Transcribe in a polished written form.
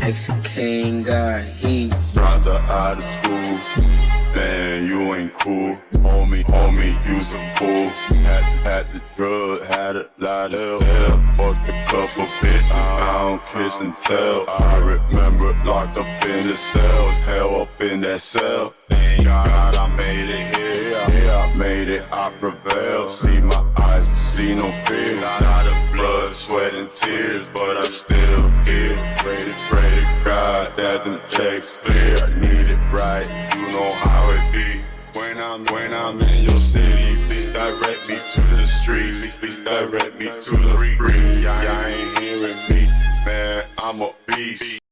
Mexican got heat. Dropped her out of school. Man, you ain't cool. Homie, you's a fool. Had the drug, had a lot of sell. Fucked a couple bitches, I don't kiss and tell. I remember locked up in the cells, hell up in that cell. Thank God I made it here. Yeah, I made it, I prevailed. See my eyes, see no fear. Not of blood, sweat and tears, but I'm still here. Pray to God that them checks clear. I need it right, you know how it be. When I'm in your city, please direct me to the streets. Please direct me to the free. Y'all ain't hearing me, man, I'm a beast.